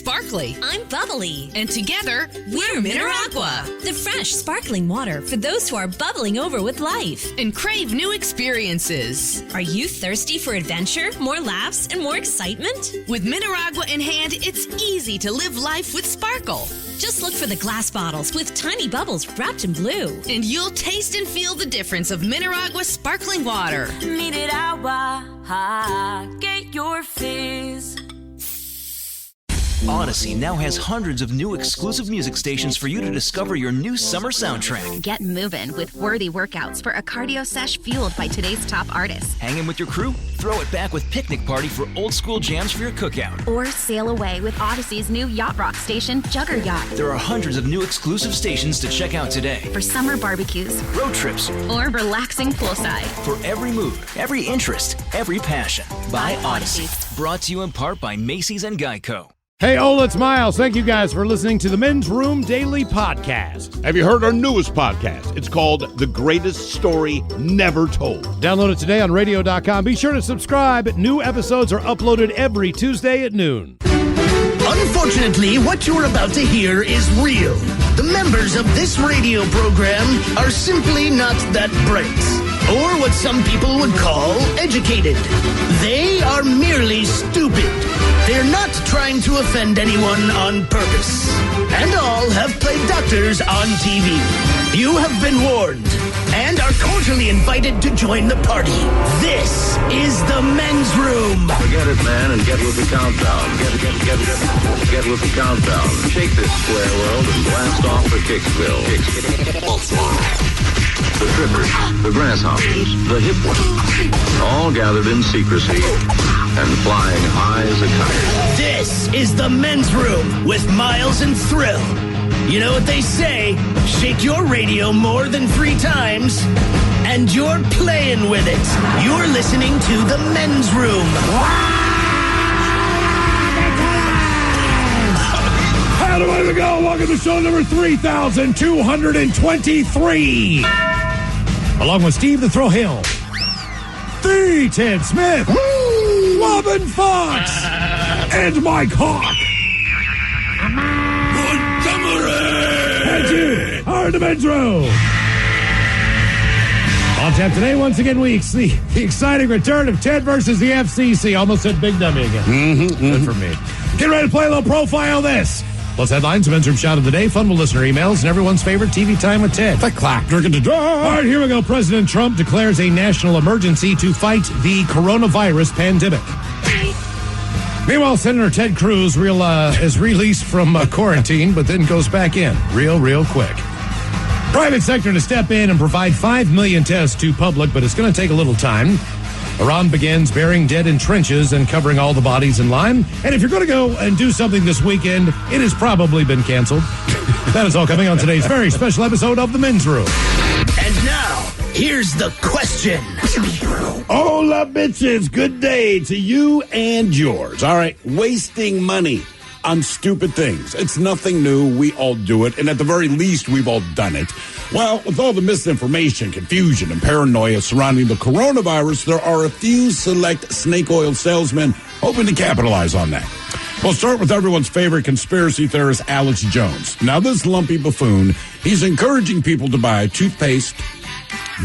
sparkly. I'm bubbly. And together, we're Mineragua. The fresh, sparkling water for those who are bubbling over with life. And crave new experiences. Are you thirsty for adventure, more laughs, and more excitement? With Mineragua in hand, it's easy to live life with sparkle. Just look for the glass bottles with tiny bubbles wrapped in blue. And you'll taste and feel the difference of Mineragua sparkling water. Mineragua, get your fizz. Odyssey now has hundreds of new exclusive music stations for you to discover your new summer soundtrack. Get moving with worthy workouts for a cardio sesh fueled by today's top artists. Hanging with your crew? Throw it back with Picnic Party for old school jams for your cookout. Or sail away with Odyssey's new yacht rock station, Jugger Yacht. There are hundreds of new exclusive stations to check out today. For summer barbecues, road trips, or relaxing poolside. For every mood, every interest, every passion. By Odyssey. Brought to you in part by Macy's and Geico. Hey, Ola, it's Miles. Thank you guys for listening to the Men's Room Daily Podcast. Have you heard our newest podcast? It's called The Greatest Story Never Told. Download it today on radio.com. Be sure to subscribe. New episodes are uploaded every Tuesday at noon. Unfortunately, what you're about to hear is real. The members of this radio program are simply not that bright, or what some people would call educated. They are merely stupid. They're not trying to offend anyone on purpose. And all have played doctors on TV. You have been warned and are cordially invited to join the party. This is the Men's Room. Forget it, man, and get with the countdown. Get with the countdown. Shake this square world and blast off for Kicksville. The trippers, the grasshoppers, the hip ones, all gathered in secrecy and flying high as a kite. This is the Men's Room with Miles and Thrill. You know what they say, shake your radio more than 3 times, and you're playing with it. You're listening to the Men's Room. How do I go? Welcome to show number 3,223. Along with Steve the Thrill Hill, the Ted Smith, Robin Fox, and Mike Hawk. And you are the Men's Room. On tap today, once again, we see the exciting return of Ted versus the FCC. Almost said Big Dummy again. Good for me. Get ready to play a little profile this. Plus headlines, Men's Room Shout of the Day, fun with listener emails, and everyone's favorite TV time with Ted. The clock, drinking to draw. All right, here we go. President Trump declares a national emergency to fight the coronavirus pandemic. Meanwhile, Senator Ted Cruz is released from quarantine, but then goes back in real quick. Private sector to step in and provide 5 million tests to public, but it's going to take a little time. Iran begins burying dead in trenches and covering all the bodies in line. And if you're going to go and do something this weekend, it has probably been canceled. That is all coming on today's very special episode of The Men's Room. And now, here's the question. Hola, bitches. Good day to you and yours. All right, wasting money on stupid things. It's nothing new. We all do it. And at the very least, we've all done it. Well, with all the misinformation, confusion, and paranoia surrounding the coronavirus, there are a few select snake oil salesmen hoping to capitalize on that. We'll start with everyone's favorite conspiracy theorist, Alex Jones. Now, this lumpy buffoon, he's encouraging people to buy toothpaste,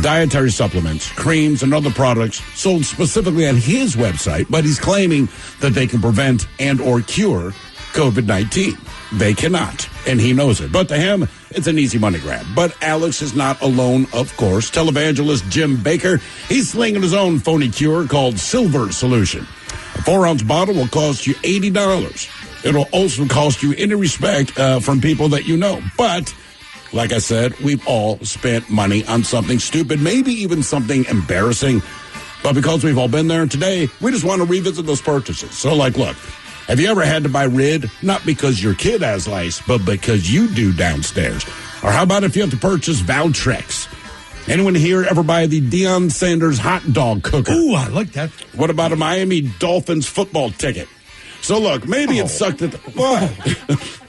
dietary supplements, creams, and other products sold specifically on his website, but he's claiming that they can prevent and or cure COVID-19. They cannot, and he knows it. But to him, it's an easy money grab. But Alex is not alone, of course. Televangelist Jim Baker, he's slinging his own phony cure called Silver Solution. A 4-ounce bottle will cost you $80. It'll also cost you any respect from people that you know. But, like I said, we've all spent money on something stupid, maybe even something embarrassing. But because we've all been there today, we just want to revisit those purchases. So, look. Have you ever had to buy Rid? Not because your kid has lice, but because you do downstairs. Or how about if you have to purchase Valtrex? Anyone here ever buy the Deion Sanders hot dog cooker? Ooh, I like that. What about a Miami Dolphins football ticket? So look, maybe it sucked at the... What?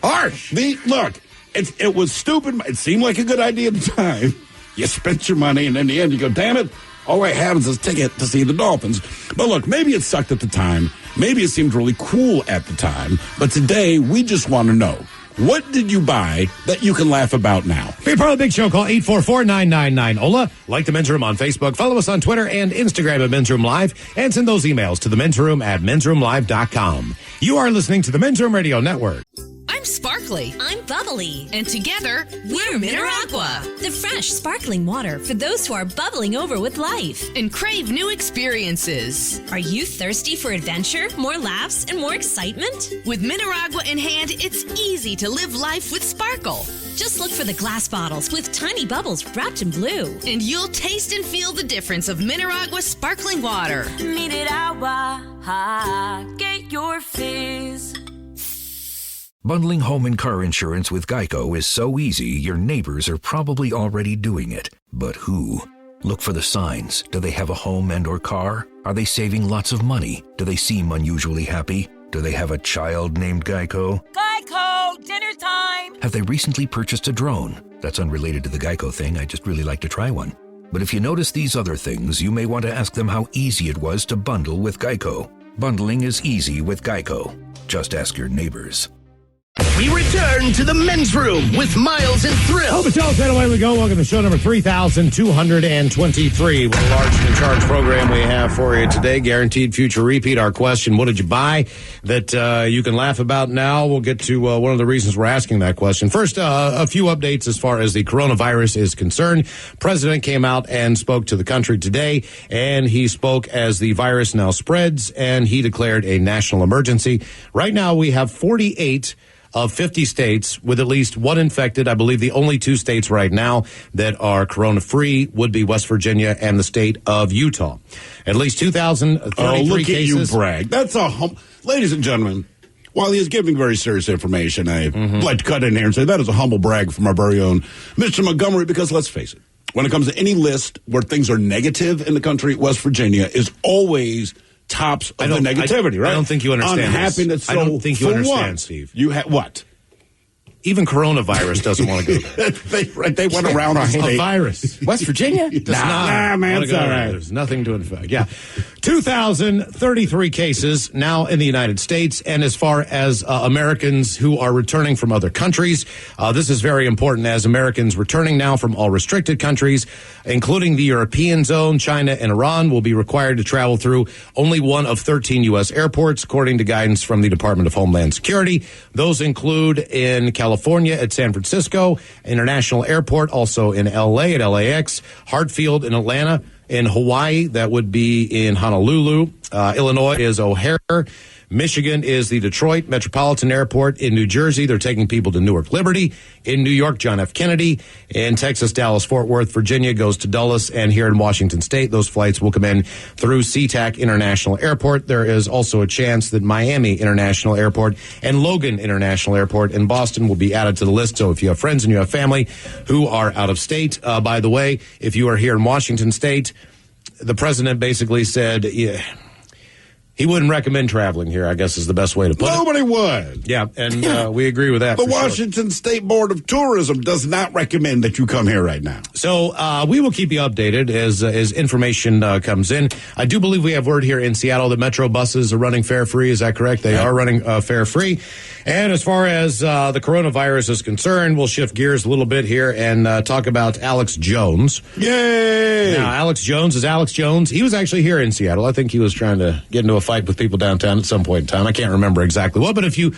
Harsh. It was stupid. It seemed like a good idea at the time. You spent your money, and in the end you go, damn it, all I have is this ticket to see the Dolphins. But look, maybe it sucked at the time, Maybe it seemed really cool at the time, but today we just want to know, what did you buy that you can laugh about now? Be part of the big show. Call 844-999-OLA. Like the Men's Room on Facebook. Follow us on Twitter and Instagram at Men's Room Live. And send those emails to the Men's Room at mensroomlive.com. You are listening to the Men's Room Radio Network. I'm sparkly. I'm bubbly. And together, we're Mineragua. The fresh, sparkling water for those who are bubbling over with life. And crave new experiences. Are you thirsty for adventure, more laughs, and more excitement? With Mineragua in hand, it's easy to live life with sparkle. Just look for the glass bottles with tiny bubbles wrapped in blue. And you'll taste and feel the difference of Mineragua sparkling water. Mineragua, get your fizz. Bundling home and car insurance with Geico is so easy, your neighbors are probably already doing it. But who? Look for the signs. Do they have a home and or car? Are they saving lots of money? Do they seem unusually happy? Do they have a child named Geico? Geico, dinner time! Have they recently purchased a drone? That's unrelated to the Geico thing, I just really like to try one. But if you notice these other things, you may want to ask them how easy it was to bundle with Geico. Bundling is easy with Geico. Just ask your neighbors. We return to the Men's Room with Miles and Thrill. Oh, Michelle said away we go. Welcome to show number 3,223. What a large and in charge program we have for you today. Guaranteed future repeat. Our question, what did you buy that you can laugh about now? We'll get to one of the reasons we're asking that question. First, a few updates as far as the coronavirus is concerned. President came out and spoke to the country today, and he spoke as the virus now spreads, and he declared a national emergency. Right now, we have 48 of 50 states with at least one infected. I believe the only two states right now that are corona-free would be West Virginia and the state of Utah. At least 2,033 look cases. At you brag. That's ladies and gentlemen, while he is giving very serious information, I'd like to cut in here and say that is a humble brag from our very own Mr. Montgomery, because let's face it, when it comes to any list where things are negative in the country, West Virginia is always tops of the negativity, right? I don't think you understand. Unhappiness. I don't think you understand, Steve. You have what? Even coronavirus doesn't want to go there. they went around our state. A virus. West Virginia? Nah, man, it's all right. There's nothing to infect. Yeah. 2,033 cases now in the United States. And as far as Americans who are returning from other countries, this is very important as Americans returning now from all restricted countries, including the European zone, China and Iran, will be required to travel through only one of 13 U.S. airports, according to guidance from the Department of Homeland Security. Those include in California at San Francisco International Airport, also in L.A. at LAX, Hartfield in Atlanta, in Hawaii, that would be in Honolulu. Illinois is O'Hare. Michigan is the Detroit Metropolitan Airport. In New Jersey, they're taking people to Newark Liberty. In New York, John F. Kennedy. In Texas, Dallas, Fort Worth. Virginia goes to Dulles. And here in Washington State, those flights will come in through SeaTac International Airport. There is also a chance that Miami International Airport and Logan International Airport in Boston will be added to the list. So if you have friends and you have family who are out of state, by the way, if you are here in Washington State, the president basically said, he wouldn't recommend traveling here, I guess is the best way to put it. Nobody would. Yeah, and we agree with that. The Washington State Board of Tourism does not recommend that you come here right now. So we will keep you updated as information comes in. I do believe we have word here in Seattle that Metro buses are running fare free. Is that correct? They are running fare free. And as far as the coronavirus is concerned, we'll shift gears a little bit here and talk about Alex Jones. Yay! Now, Alex Jones is Alex Jones. He was actually here in Seattle. I think he was trying to get into a fight with people downtown at some point in time. I can't remember exactly what, but if you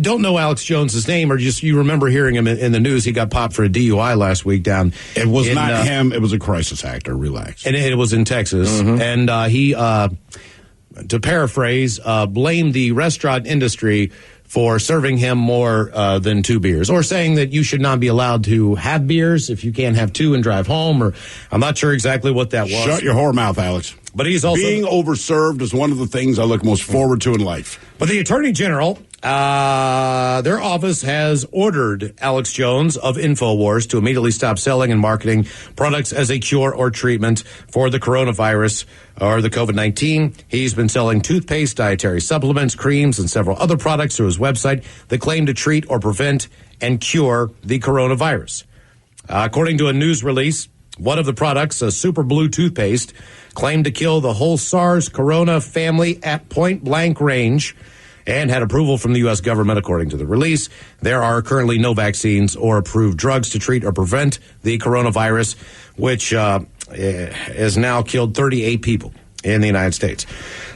don't know Alex Jones's name or just you remember hearing him in the news, he got popped for a DUI last week down. It was not him. It was a crisis actor. Relax. And it was in Texas. And he, to paraphrase, blamed the restaurant industry for serving him more than 2 beers, or saying that you should not be allowed to have beers if you can't have 2 and drive home, or I'm not sure exactly what that was. Shut your whore mouth, Alex. But he's also being overserved is one of the things I look most forward to in life. But the Attorney General, their office has ordered Alex Jones of InfoWars to immediately stop selling and marketing products as a cure or treatment for the coronavirus or the COVID-19. He's been selling toothpaste, dietary supplements, creams, and several other products through his website that claim to treat or prevent and cure the coronavirus. According to a news release One of the products, a Super Blue toothpaste, claimed to kill the whole SARS corona family at point-blank range and had approval from the U.S. government, according to the release. There are currently no vaccines or approved drugs to treat or prevent the coronavirus, which has now killed 38 people in the United States.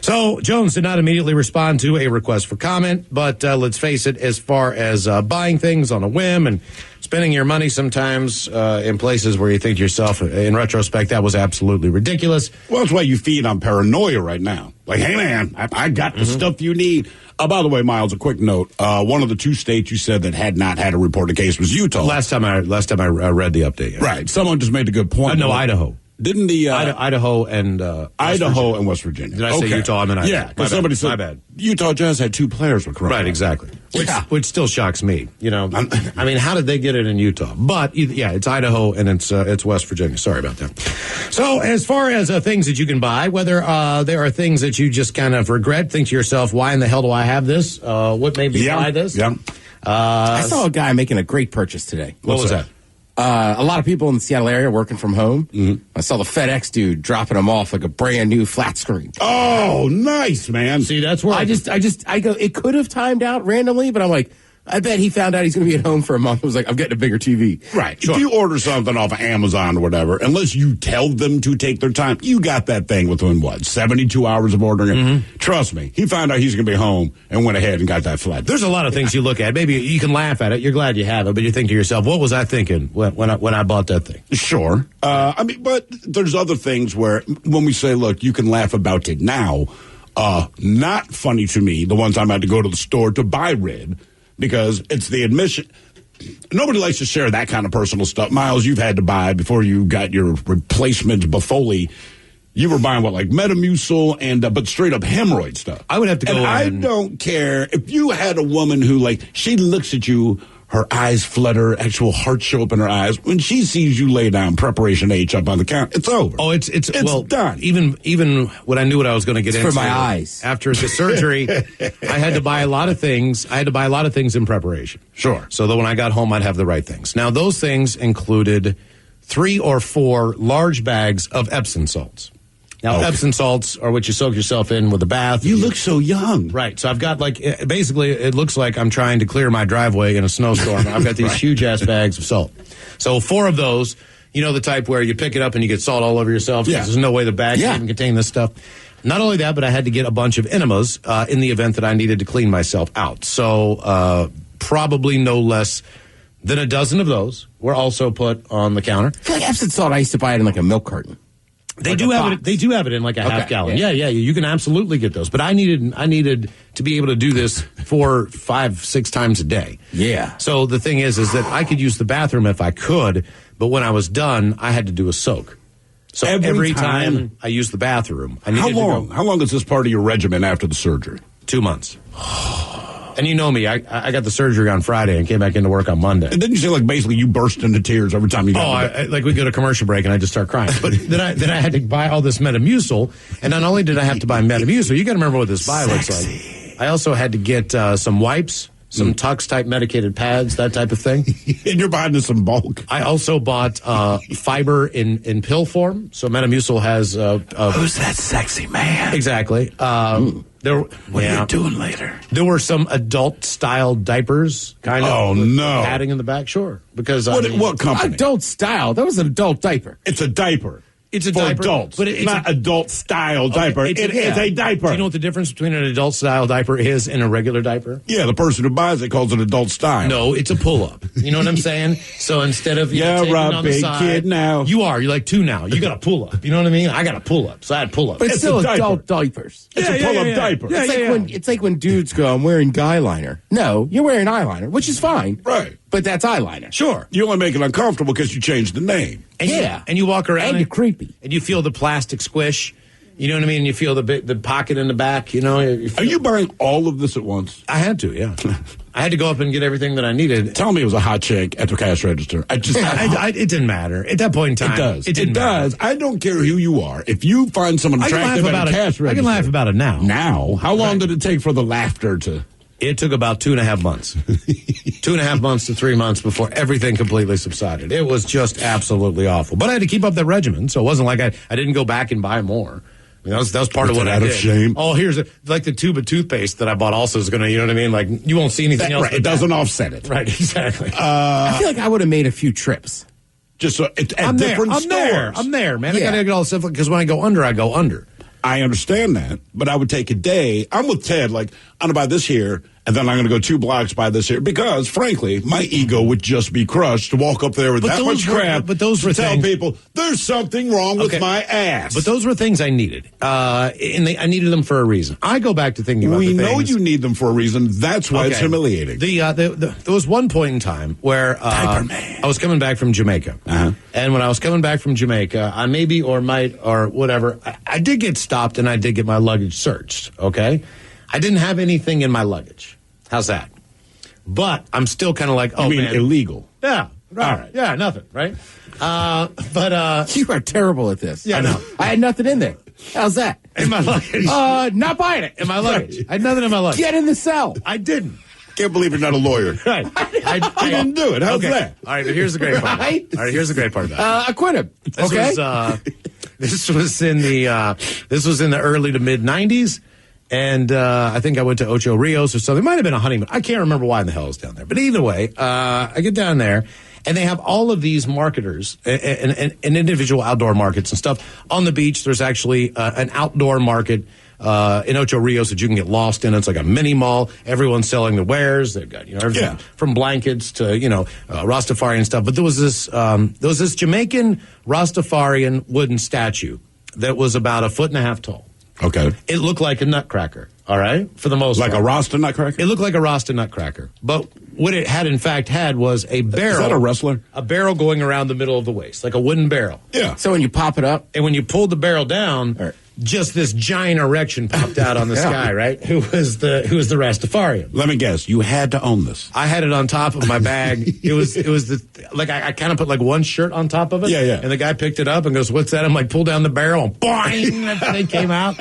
So Jones did not immediately respond to a request for comment, but let's face it, as far as buying things on a whim and spending your money sometimes in places where you think to yourself, in retrospect, that was absolutely ridiculous. Well, that's why you feed on paranoia right now. Like, hey, man, I got the stuff you need. By the way, Miles, a quick note. One of the 2 states you said that had not had a reported case was Utah. Last time I read the update. Yeah. Right. Someone just made a good point. No, Idaho. Didn't the Idaho and Idaho and West Virginia? Did I say Utah? I mean, yeah, because somebody said my bad. Utah Jazz had 2 players with coronavirus. Right, exactly. Which still shocks me. You know, I mean, how did they get it in Utah? But yeah, it's Idaho and it's West Virginia. Sorry about that. So, as far as things that you can buy, whether there are things that you just kind of regret, think to yourself, why in the hell do I have this? What made me buy this? Yeah. I saw a guy making a great purchase today. What was that? A lot of people in the Seattle area working from home. Mm-hmm. I saw the FedEx dude dropping them off like a brand new flat screen. Oh, nice, man. See, that's where I go, it could have timed out randomly, but I'm like, I bet he found out he's going to be at home for a month. I was like, I'm getting a bigger TV. Right. Sure. If you order something off of Amazon or whatever, unless you tell them to take their time, you got that thing within, 72 hours of ordering it? Mm-hmm. Trust me. He found out he's going to be home and went ahead and got that flat. There's a lot of things you look at. Maybe you can laugh at it. You're glad you have it, but you think to yourself, what was I thinking when I bought that thing? Sure. But there's other things where when we say, look, you can laugh about it now, not funny to me, the ones I'm about to go to the store to buy Red, because it's the admission. Nobody likes to share that kind of personal stuff. Miles, you've had to buy before you got your replacement Bafoli. You were buying like Metamucil and but straight up hemorrhoid stuff. I would have to go. And I don't care if you had a woman who she looks at you, her eyes flutter, actual heart show up in her eyes. When she sees you lay down Preparation H up on the counter, it's over. Oh, it's done. Even when I knew what I was going to get into for my eyes after the surgery, I had to buy a lot of things. I had to buy a lot of things in preparation. Sure. So that when I got home, I'd have the right things. Now, those things included 3 or 4 large bags of Epsom salts. Now, Epsom salts are what you soak yourself in with a bath. You look so young. Right. So I've got basically it looks like I'm trying to clear my driveway in a snowstorm. I've got these huge-ass bags of salt. So 4 of those, you know, the type where you pick it up and you get salt all over yourself. Yeah. There's no way the bag can even contain this stuff. Not only that, but I had to get a bunch of enemas in the event that I needed to clean myself out. So probably no less than a dozen of those were also put on the counter. I feel like Epsom salt, I used to buy it in like a milk carton. They do have it. They do have it in like a half gallon. Yeah. You can absolutely get those. But I needed to be able to do this 4, 5, 6 times a day. Yeah. So the thing is that I could use the bathroom if I could, but when I was done, I had to do a soak. So every time I used the bathroom, I needed to go. How long is this part of your regimen after the surgery? 2 months. And you know me, I got the surgery on Friday and came back into work on Monday. And didn't you say basically you burst into tears every time you got we go to commercial break and I just start crying. But then I had to buy all this Metamucil, and not only did I have to buy Metamucil, you got to remember what this vial looks like. I also had to get some wipes, some Tux type medicated pads, that type of thing. And you're buying this in bulk. I also bought fiber in pill form. So Metamucil has who's that sexy man? Exactly. What are you doing later? There were some adult-style diapers, kind of. Oh, no. Padding in the back, sure. Because what company? Adult-style? That was an adult diaper. It's a diaper. It's a for diaper, adults, but it's not adult-style diaper. It's a diaper. Do you know what the difference between an adult-style diaper is and a regular diaper? Yeah, the person who buys it calls it adult-style. No, it's a pull-up. You know what I'm saying? So instead of taking on the big side, kid now. You're like 2 now. You got a pull-up. You know what I mean? I got a pull-up, so I had pull-up. But it's still adult diapers. It's a pull-up diaper. It's like when dudes go, I'm wearing guy liner. No, you're wearing eyeliner, which is fine. Right. But that's eyeliner. Sure. You only make it uncomfortable because you changed the name. And and you walk around. And you're creepy. And you feel the plastic squish. You know what I mean? You feel the pocket in the back. You know. Are you buying all of this at once? I had to, yeah. I had to go up and get everything that I needed. Tell me it was a hot chick at the cash register. It didn't matter. At that point in time, it does. It does. I don't care who you are. If you find someone attractive at a cash register. I can laugh about it now. Now? How long did it take for the laughter to... It took about 2.5 months. 2.5 months to 3 months before everything completely subsided. It was just absolutely awful. But I had to keep up that regimen, so it wasn't like I didn't go back and buy more. I mean, that was part of what I did. Out of shame. Oh, here's like the tube of toothpaste that I bought also is going to, you know what I mean? Like, you won't see anything else. Right, it doesn't offset it. Right, exactly. I feel like I would have made a few trips. Just at different stores. I'm there, man. Yeah. I got to get all the stuff because when I go under, I go under. I understand that, but I would take a day. I'm with Ted. Like, I'm going to buy this here, and then I'm going to go 2 blocks, buy this here. Because, frankly, my ego would just be crushed to walk up there with that much crap. But those were tell things, people, there's something wrong with my ass. But those were things I needed. And I needed them for a reason. I go back to thinking about we the know things. you need them for a reason. That's why it's humiliating. There was one point in time where I was coming back from Jamaica. And when I was coming back from Jamaica, I maybe or might or whatever, I did get stopped and I did get my luggage searched, okay? I didn't have anything in my luggage. How's that? But I'm still kind of like, oh, you mean man. illegal? Yeah. Right. All right. Yeah, nothing, right? But you are terrible at this. Yeah, I know. I had nothing in there. How's that? In my luggage. Not buying it. In my luggage. I had nothing in my luggage. Get in the cell. I didn't. Can't believe you're not a lawyer. Right. I didn't do it. How's that? All right, but here's the great part. Right? All right, here's the great part about it. Acquit him. This was in the early to mid 90s, and I think I went to Ocho Rios or something. It might have been a honeymoon. I can't remember why in the hell I was down there. But either way, I get down there, and they have all of these marketers and individual outdoor markets and stuff. On the beach, there's actually an outdoor market in Ocho Rios that you can get lost in. It's like a mini mall. Everyone's selling the wares. They've got everything from blankets to Rastafarian stuff. But there was this Jamaican Rastafarian wooden statue that was about 1.5 feet tall. Okay. It looked like a nutcracker. All right, for the most part. Like a Rasta nutcracker? It looked like a Rasta nutcracker. But what it had in fact had was a barrel. Is that a wrestler? A barrel going around the middle of the waist, like a wooden barrel. Yeah. So when you pop it up, and when you pulled the barrel down, just this giant erection popped out on the sky, right? Who was the Rastafarian? Let me guess. You had to own this. I had it on top of my bag. It was I kind of put like one shirt on top of it. Yeah, yeah. And the guy picked it up and goes, "What's that?" I'm like, pull down the barrel and boing, that thing came out.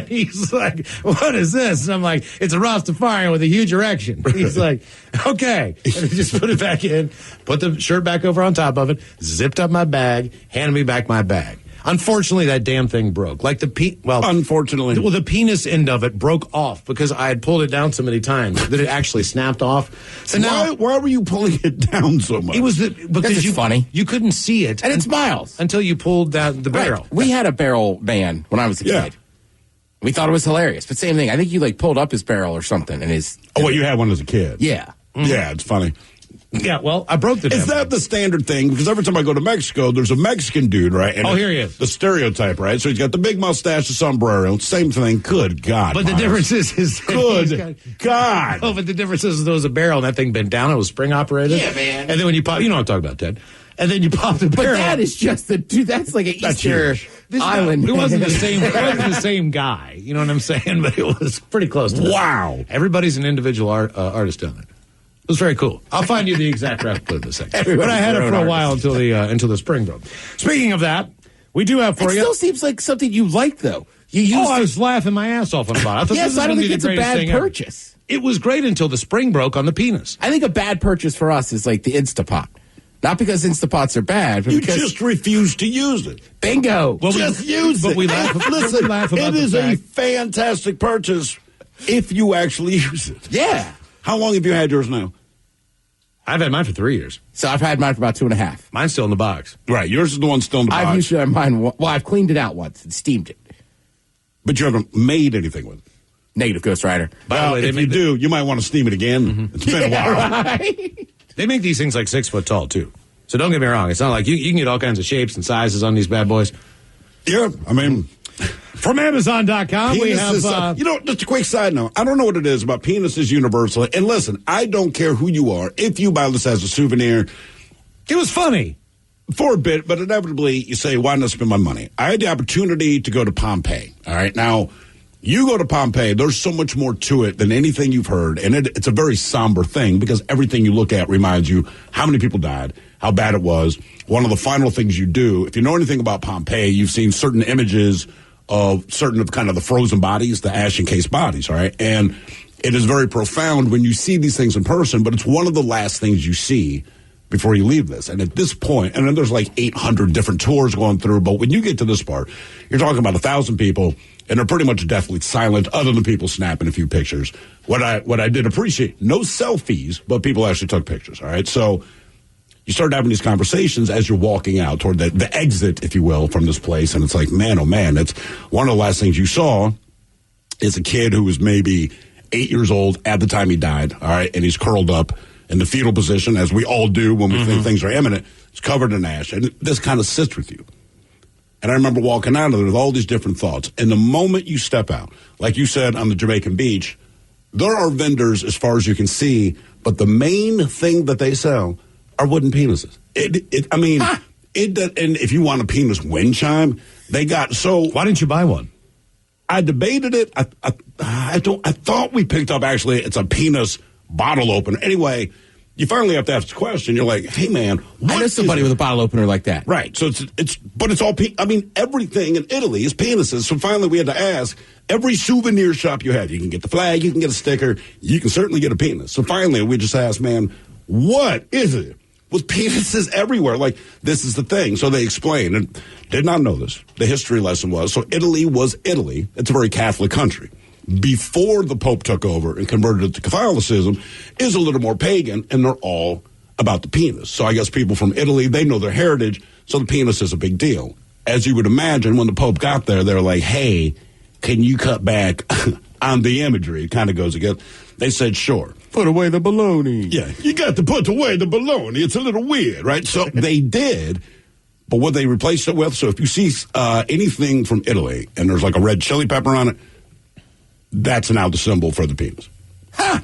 He's like, "What is this?" And I'm like, "It's a Rastafarian with a huge erection." He's like, "Okay." And he just put it back in, put the shirt back over on top of it, zipped up my bag, handed me back my bag. Unfortunately, that damn thing broke. Like unfortunately. Well, the penis end of it broke off because I had pulled it down so many times that it actually snapped off. So why were you pulling it down so much? It was because funny. You couldn't see it, and it's miles until you pulled down the barrel. Right. We had a barrel man when I was a kid. We thought it was hilarious, but same thing. I think you pulled up his barrel or something, and his. Oh, well, you had one as a kid. Yeah. Mm-hmm. Yeah, it's funny. Yeah, well, I broke the. Is that the standard thing? Because every time I go to Mexico, there's a Mexican dude, right? And here he is. The stereotype, right? So he's got the big mustache, the sombrero, same thing. Good God! But the difference is good God! Oh, but the difference is there was a barrel and that thing bent down. It was spring operated. Yeah, man. And then when you pop, you know what I'm talking about, Ted. And then you pop the barrel. But that is just that's like an Easter island. It wasn't the same. It wasn't the same guy. You know what I'm saying? But it was pretty close to that. Wow! Everybody's an individual artist down there. It was very cool. I'll find you the exact replica in a second. But I had it for a while until the spring broke. Speaking of that, we do have for you. It still seems like something you like, though. I was laughing my ass off on about it. I thought yes, I don't think it's a bad purchase. It was great until the spring broke on the penis. I think a bad purchase for us is like the Instapot. Not because Instapots are bad, but because just refuse to use it. Bingo. Well, just use it. We laugh. Listen, we laugh about it is a fantastic purchase if you actually use it. Yeah. How long have you had yours now? I've had mine for 3 years. So I've had mine for about 2.5. Mine's still in the box. Right, yours is the one still in the box. I've usually had mine. Well, I've cleaned it out once and steamed it. But you haven't made anything with it. Negative, Ghost Rider. Well, if you do, you might want to steam it again. Mm-hmm. It's been a while. Right? They make these things like 6 foot tall, too. So don't get me wrong. It's not like you can get all kinds of shapes and sizes on these bad boys. Yeah, I mean... From Amazon.com, we have... just a quick side note. I don't know what it is about penises universal. And listen, I don't care who you are. If you buy this as a souvenir... It was funny. For a bit, but inevitably you say, why not spend my money? I had the opportunity to go to Pompeii. All right, now... You go to Pompeii, there's so much more to it than anything you've heard, and it's a very somber thing because everything you look at reminds you how many people died, how bad it was. One of the final things you do, if you know anything about Pompeii, you've seen certain images of certain of kind of the frozen bodies, the ash-encased bodies, all right? And it is very profound when you see these things in person, but it's one of the last things you see before you leave this. And at this point, and then there's like 800 different tours going through, but when you get to this part, you're talking about 1,000 people, and they're pretty much deathly silent other than people snapping a few pictures. What I did appreciate, no selfies, but people actually took pictures, all right? So you start having these conversations as you're walking out toward the exit, if you will, from this place, and it's like, man, oh man, it's one of the last things you saw is a kid who was maybe 8 years old at the time he died, all right, and he's curled up in the fetal position, as we all do when we think things are imminent. He's covered in ash, and this kind of sits with you. And I remember walking out of there with all these different thoughts. And the moment you step out, like you said on the Jamaican beach, there are vendors as far as you can see, but the main thing that they sell are wooden penises. And if you want a penis wind chime, they got so. Why didn't you buy one? I debated it. I thought we picked up actually it's a penis bottle opener. Anyway, you finally have to ask the question. You're like, hey man, I know somebody with a bottle opener like that. Right. So it's all. Everything in Italy is penises. So finally, we had to ask every souvenir shop you have. You can get the flag, you can get a sticker, you can certainly get a penis. So finally, we just asked, man, what is it with penises everywhere? Like, this is the thing. So they explained, and did not know this. The history lesson was, so Italy was Italy. It's a very Catholic country. Before the Pope took over and converted it to Catholicism, is a little more pagan, and they're all about the penis. So I guess people from Italy, they know their heritage, so the penis is a big deal. As you would imagine, when the Pope got there, they're like, hey, can you cut back on the imagery? It kind of goes against. They said, sure. Put away the baloney. Yeah, you got to put away the baloney. It's a little weird, right? So they did, but what they replaced it with, so if you see anything from Italy, and there's like a red chili pepper on it, that's now the symbol for the penis. Ha!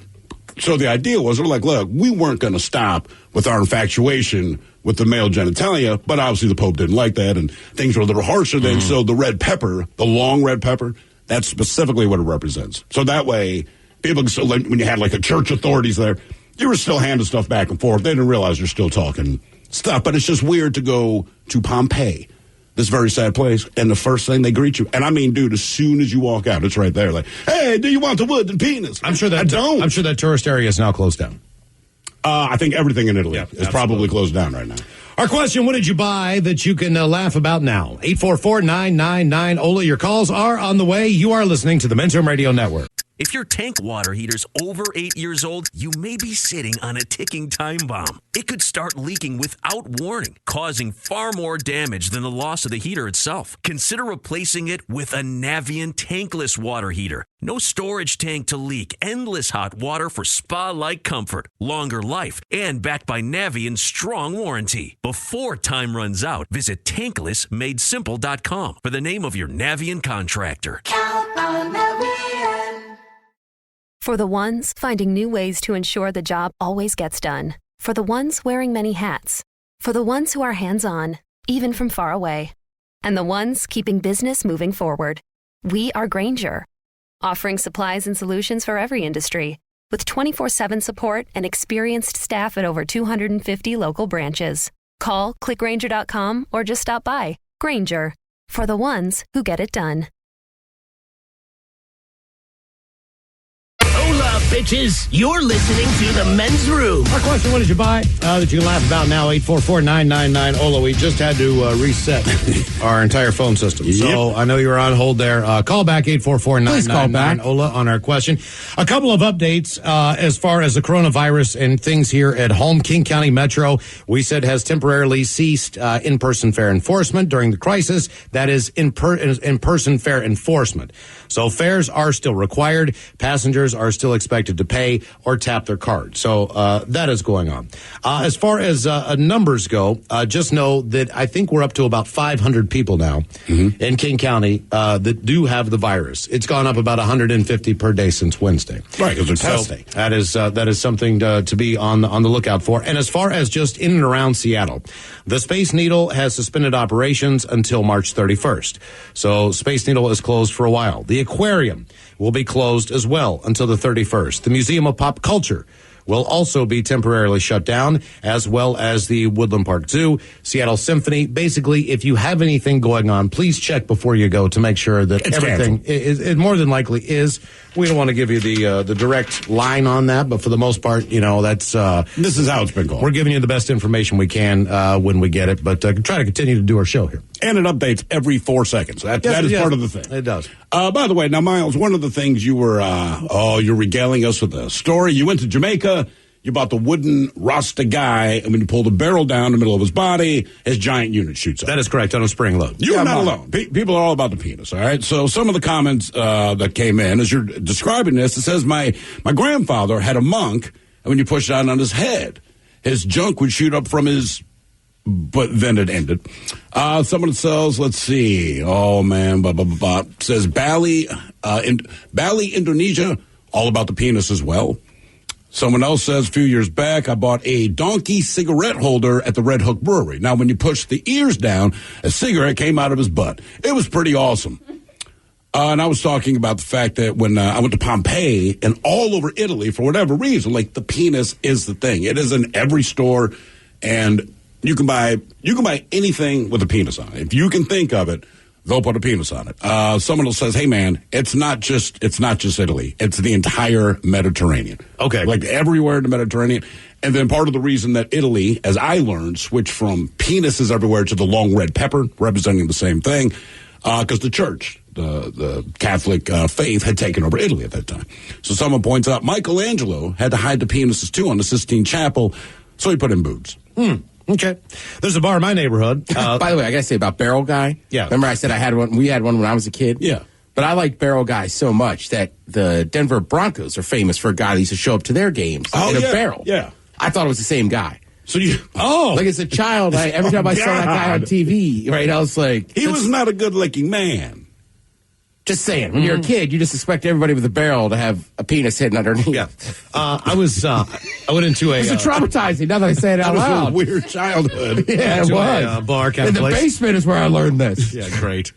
So the idea was, we're like, look, we weren't going to stop with our infatuation with the male genitalia, but obviously the Pope didn't like that, and things were a little harsher then. So the red pepper, the long red pepper, that's specifically what it represents. So that way, people, so when you had like a church authorities there, you were still handing stuff back and forth. They didn't realize you're still talking stuff, but it's just weird to go to Pompeii, this very sad place, and the first thing they greet you, and I mean, dude, as soon as you walk out, it's right there. Like, hey, do you want the wooden penis? I'm sure that tourist area is now closed down. I think everything in Italy is probably closed down right now. Our question, what did you buy that you can laugh about now? 844-999-OLA. Your calls are on the way. You are listening to the Men's Room Radio Network. If your tank water heater's over 8 years old, you may be sitting on a ticking time bomb. It could start leaking without warning, causing far more damage than the loss of the heater itself. Consider replacing it with a Navien tankless water heater. No storage tank to leak, endless hot water for spa-like comfort, longer life, and backed by Navien's strong warranty. Before time runs out, visit tanklessmadesimple.com for the name of your Navien contractor. Count on Navien. For the ones finding new ways to ensure the job always gets done. For the ones wearing many hats. For the ones who are hands-on, even from far away. And the ones keeping business moving forward. We are Grainger, offering supplies and solutions for every industry, with 24/7 support and experienced staff at over 250 local branches. Call, clickgrainger.com, or just stop by. Grainger, for the ones who get it done. Hola, bitches. You're listening to the Men's Room. Our question, what did you buy that you can laugh about now? 844-999-OLA. We just had to reset our entire phone system. Yep. So I know you were on hold there. Call back 844-999-OLA on our question. A couple of updates as far as the coronavirus and things here at home. King County Metro, we said, has temporarily ceased in-person fare enforcement during the crisis. That is in-person fare enforcement. So fares are still required. Passengers are still expected to pay or tap their card. So that is going on. As far as numbers go, just know that I think we're up to about 500 people now in King County that do have the virus. It's gone up about 150 per day since Wednesday. Right, because they're testing. That is something to be on the lookout for. And as far as just in and around Seattle, the Space Needle has suspended operations until March 31st. So Space Needle is closed for a while. The aquarium will be closed as well until the 31st. The Museum of Pop Culture will also be temporarily shut down, as well as the Woodland Park Zoo, Seattle Symphony. Basically, if you have anything going on, please check before you go to make sure that everything is more than likely is. We don't want to give you the direct line on that, but for the most part, that's this is how it's been going. We're giving you the best information we can when we get it, but try to continue to do our show here. And it updates every 4 seconds. That is part of the thing. It does. By the way, now, Miles, one of the things you were, you're regaling us with a story. You went to Jamaica. You bought the wooden Rasta guy, and when you pull the barrel down the middle of his body, his giant unit shoots up. That is correct, on a spring load. You're not alone. People are all about the penis, all right? So some of the comments that came in, as you're describing this, it says, my grandfather had a monk, and when you push down on his head, his junk would shoot up from his... But then it ended. Someone says, let's see. Oh, man, says Bali, Indonesia, all about the penis as well. Someone else says, a few years back, I bought a donkey cigarette holder at the Red Hook Brewery. Now, when you push the ears down, a cigarette came out of his butt. It was pretty awesome. And I was talking about the fact that when I went to Pompeii and all over Italy, for whatever reason, like the penis is the thing. It is in every store, and you can buy anything with a penis on it. If you can think of it, they'll put a penis on it. Someone else says, hey, man, it's not just Italy. It's the entire Mediterranean. Okay. Like everywhere in the Mediterranean. And then part of the reason that Italy, as I learned, switched from penises everywhere to the long red pepper, representing the same thing, because the church, the Catholic faith, had taken over Italy at that time. So someone points out Michelangelo had to hide the penises, too, on the Sistine Chapel, so he put in boobs. Okay. There's a bar in my neighborhood. By the way, I got to say about Barrel Guy. Yeah. Remember I said I had one? We had one when I was a kid. Yeah. But I like Barrel Guy so much that the Denver Broncos are famous for a guy that used to show up to their games in a barrel. Yeah. I thought it was the same guy. So like as a child, every time I saw that guy on TV, right, I was like, he was not a good-looking man. Just saying, when you're a kid, you just expect everybody with a barrel to have a penis hidden underneath. Yeah. I went into a... It was traumatizing, now that I say it out loud. It was a weird childhood. Yeah, it was. A bar kind in of the place. basement is where I learned this. Yeah, great.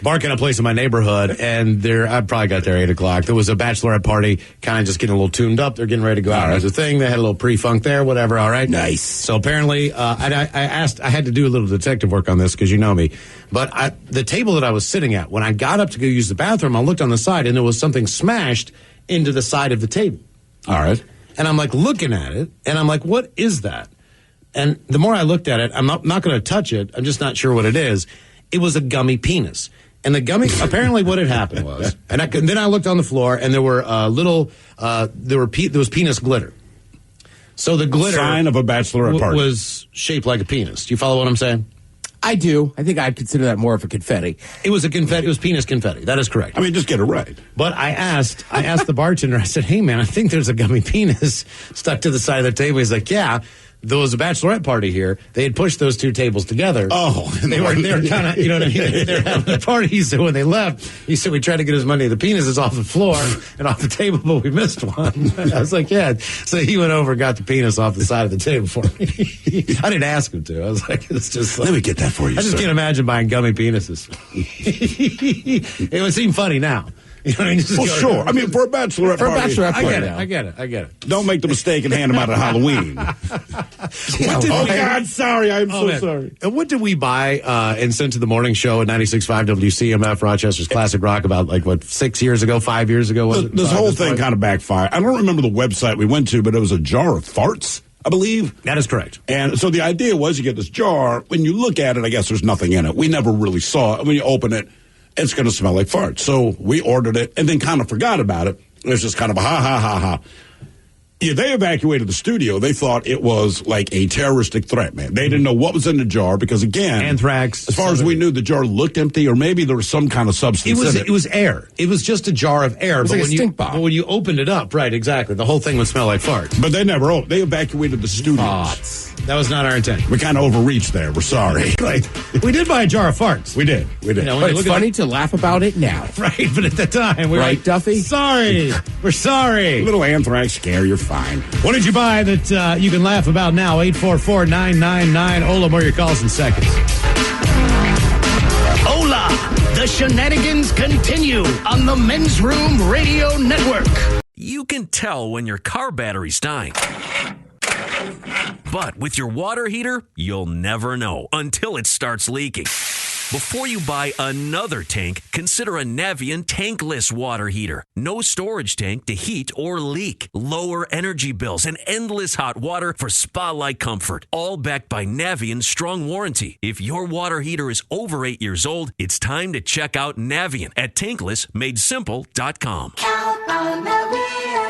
Bar kind of place in my neighborhood, and I probably got there 8 o'clock. There was a bachelorette party, kind of just getting a little tuned up. They're getting ready to go out. There's a thing. They had a little pre-funk there, whatever. All right. Nice. So apparently, I had to do a little detective work on this because you know me. But the table that I was sitting at, when I got up to go use the bathroom, I looked on the side, and there was something smashed into the side of the table. All right. And I'm like looking at it, and I'm like, what is that? And the more I looked at it, I'm not going to touch it. I'm just not sure what it is. It was a gummy penis. And the gummy, apparently what had happened was, and then I looked on the floor, and there were there was penis glitter. So the glitter sign of a bachelorette party was shaped like a penis. Do you follow what I'm saying? I do. I think I'd consider that more of a confetti. It was it was penis confetti. That is correct. I mean, just get it right. But I asked the bartender, I said, hey, man, I think there's a gummy penis stuck to the side of the table. He's like, yeah. There was a bachelorette party here. They had pushed those two tables together. Oh. They were kind of, you know what I mean? They were having a party. So when they left, he said, we tried to get as many of the penises off the floor and off the table, but we missed one. I was like, yeah. So he went over and got the penis off the side of the table for me. I didn't ask him to. I was like, it's just like, let me get that for you, I just can't imagine buying gummy penises. It would seem funny now. You know what I mean? Well, sure. I mean, for a bachelorette party. I get it. Don't make the mistake and hand them out at Halloween. God, sorry. I'm so sorry. And what did we buy and send to the morning show at 96.5 WCMF, Rochester's Classic Rock, about, 5 years ago? This whole thing kind of backfired. I don't remember the website we went to, but it was a jar of farts, I believe. That is correct. And so the idea was you get this jar. When you look at it, I guess there's nothing in it. We never really saw it. When you open it, it's going to smell like farts. So we ordered it and then kind of forgot about it. It was just kind of a ha. Yeah, they evacuated the studio. They thought it was like a terroristic threat, man. They didn't know what was in the jar because, again, anthrax. As far as we knew, the jar looked empty, or maybe there was some kind of substance in it. It was air. It was just a jar of air. It was like a stink bomb. But when you opened it up, right, exactly, the whole thing would smell like farts. But they never opened. They evacuated the studio. That was not our intent. We kind of overreached there. We're sorry. Right. We did buy a jar of farts. We did. You know, but it's funny to laugh about it now. Right, but at the time, we were right, like, Duffy? Sorry. We're sorry. A little anthrax scare, you're fine. What did you buy that you can laugh about now? 844-999. Ola, more your calls in seconds. Hola! The shenanigans continue on the Men's Room Radio Network. you can tell when your car battery's dying. But with your water heater, you'll never know until it starts leaking. Before you buy another tank, consider a Navien tankless water heater. No storage tank to heat or leak. Lower energy bills and endless hot water for spa-like comfort. All backed by Navien's strong warranty. If your water heater is over 8 years old, it's time to check out Navien at tanklessmadesimple.com. Count on Navien.